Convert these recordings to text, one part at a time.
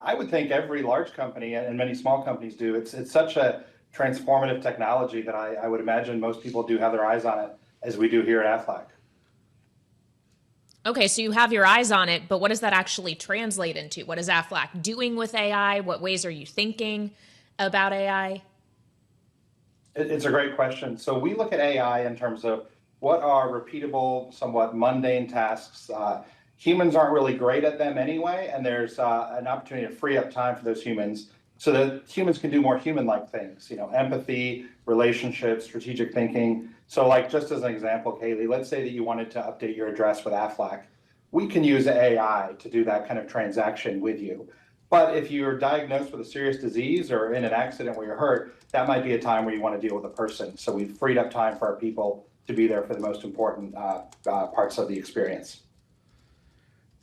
I would think every large company and many small companies do. It's such a transformative technology that I would imagine most people do have their eyes on it, as we do here at Aflac. Okay, so you have your eyes on it, but what does that actually translate into? What is Aflac doing with AI? What ways are you thinking about AI? It's a great question. So we look at AI in terms of what are repeatable, somewhat mundane tasks. Humans aren't really great at them anyway, and there's an opportunity to free up time for those humans so that humans can do more human-like things, empathy, relationships, strategic thinking. So like just as an example, Kailey, let's say that you wanted to update your address with Aflac. We can use AI to do that kind of transaction with you. But if you're diagnosed with a serious disease or in an accident where you're hurt, that might be a time where you want to deal with a person. So we've freed up time for our people to be there for the most important parts of the experience.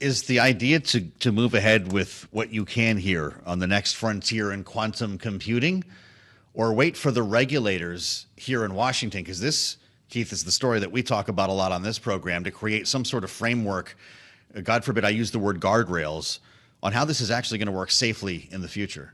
Is the idea to move ahead with what you can here on the next frontier in quantum computing, or wait for the regulators here in Washington? Because this, Keith, is the story that we talk about a lot on this program, to create some sort of framework, God forbid I use the word guardrails, on how this is actually going to work safely in the future.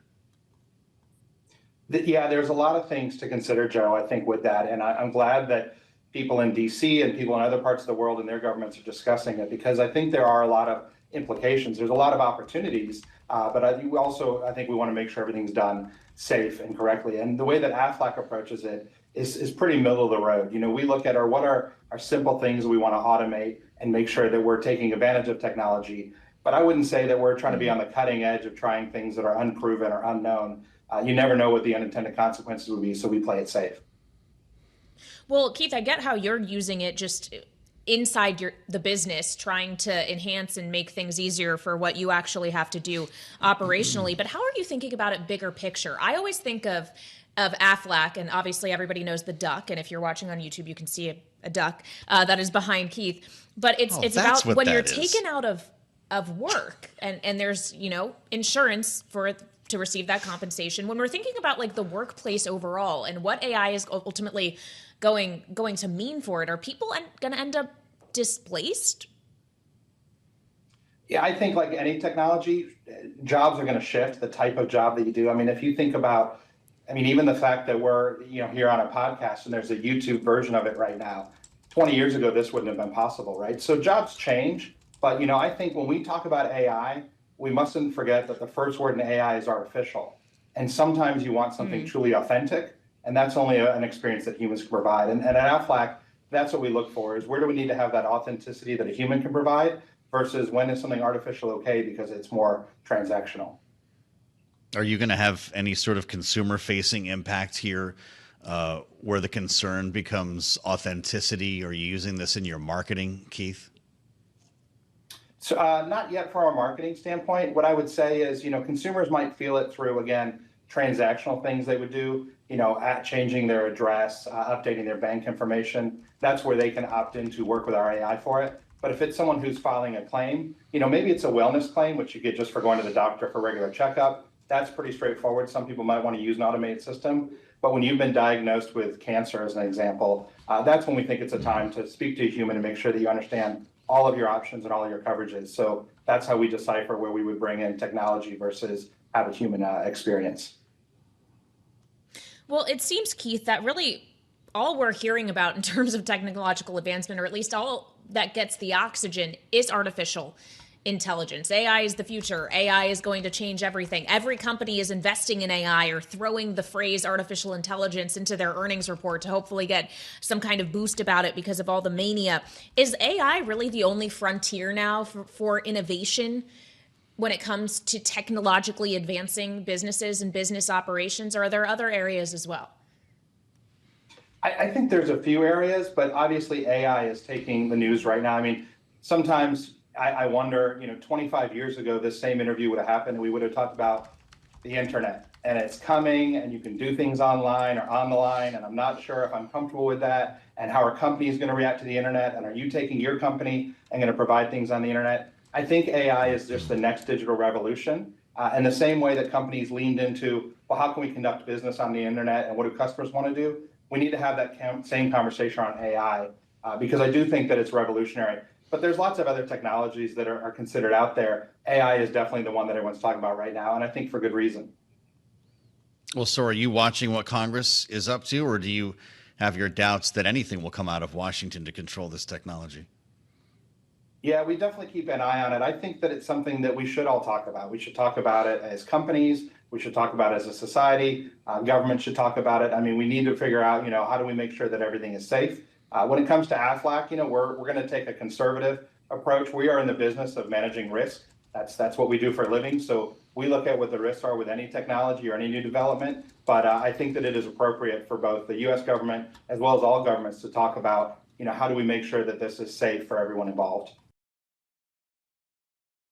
Yeah, there's a lot of things to consider, Joe, I think, with that. And I'm glad that people in D.C. and people in other parts of the world and their governments are discussing it, because I think there are a lot of implications. There's a lot of opportunities, but I think we want to make sure everything's done safe and correctly. And the way that Aflac approaches it is pretty middle of the road. We look at what are our simple things we want to automate and make sure that we're taking advantage of technology. But I wouldn't say that we're trying to be on the cutting edge of trying things that are unproven or unknown. You never know what the unintended consequences would be, so we play it safe. Well, Keith, I get how you're using it just inside the business, trying to enhance and make things easier for what you actually have to do operationally. But how are you thinking about it bigger picture? I always think of Aflac, and obviously everybody knows the duck. And if you're watching on YouTube, you can see a duck that is behind Keith. But it's about when you're taken out of work and there's, insurance to receive that compensation. When we're thinking about like the workplace overall and what AI is ultimately going to mean for it, are people going to end up displaced? Yeah, I think like any technology, jobs are going to shift, the type of job that you do. I mean, if you think about, even the fact that we're here on a podcast and there's a YouTube version of it right now, 20 years ago, this wouldn't have been possible, right? So jobs change. But, I think when we talk about AI, we mustn't forget that the first word in AI is artificial. And sometimes you want something truly authentic, and that's only an experience that humans can provide. And at Aflac, that's what we look for, is where do we need to have that authenticity that a human can provide versus when is something artificial okay because it's more transactional. Are you going to have any sort of consumer-facing impact here where the concern becomes authenticity? Are you using this in your marketing, Keith? So not yet from a marketing standpoint. What I would say is, consumers might feel it through, again, transactional things they would do, at changing their address, updating their bank information. That's where they can opt in to work with our AI for it. But if it's someone who's filing a claim, maybe it's a wellness claim, which you get just for going to the doctor for regular checkup. That's pretty straightforward. Some people might want to use an automated system. But when you've been diagnosed with cancer, as an example, that's when we think it's a time to speak to a human and make sure that you understand all of your options and all of your coverages. So that's how we decipher where we would bring in technology versus have a human experience. Well, it seems, Keith, that really all we're hearing about in terms of technological advancement, or at least all that gets the oxygen, is artificial intelligence. AI is the future. AI is going to change everything. Every company is investing in AI or throwing the phrase artificial intelligence into their earnings report to hopefully get some kind of boost about it because of all the mania. Is AI really the only frontier now for innovation when it comes to technologically advancing businesses and business operations, or are there other areas as well? I think there's a few areas, but obviously AI is taking the news right now. Sometimes I wonder, 25 years ago, this same interview would have happened and we would have talked about the internet and it's coming and you can do things online or on the line. And I'm not sure if I'm comfortable with that and how our company is going to react to the internet. And are you taking your company and going to provide things on the internet? I think AI is just the next digital revolution. In the same way that companies leaned into, well, how can we conduct business on the internet and what do customers want to do? We need to have that same conversation on AI because I do think that it's revolutionary. But there's lots of other technologies that are considered out there. AI is definitely the one that everyone's talking about right now, and I think for good reason. Well, so are you watching what Congress is up to, or do you have your doubts that anything will come out of Washington to control this technology? Yeah, we definitely keep an eye on it. I think that it's something that we should all talk about. We should talk about it as companies. We should talk about it as a society. Government should talk about it. I mean, we need to figure out, how do we make sure that everything is safe? When it comes to Aflac, we're going to take a conservative approach. We are in the business of managing risk. That's what we do for a living. So we look at what the risks are with any technology or any new development. But I think that it is appropriate for both the U.S. government as well as all governments to talk about, how do we make sure that this is safe for everyone involved.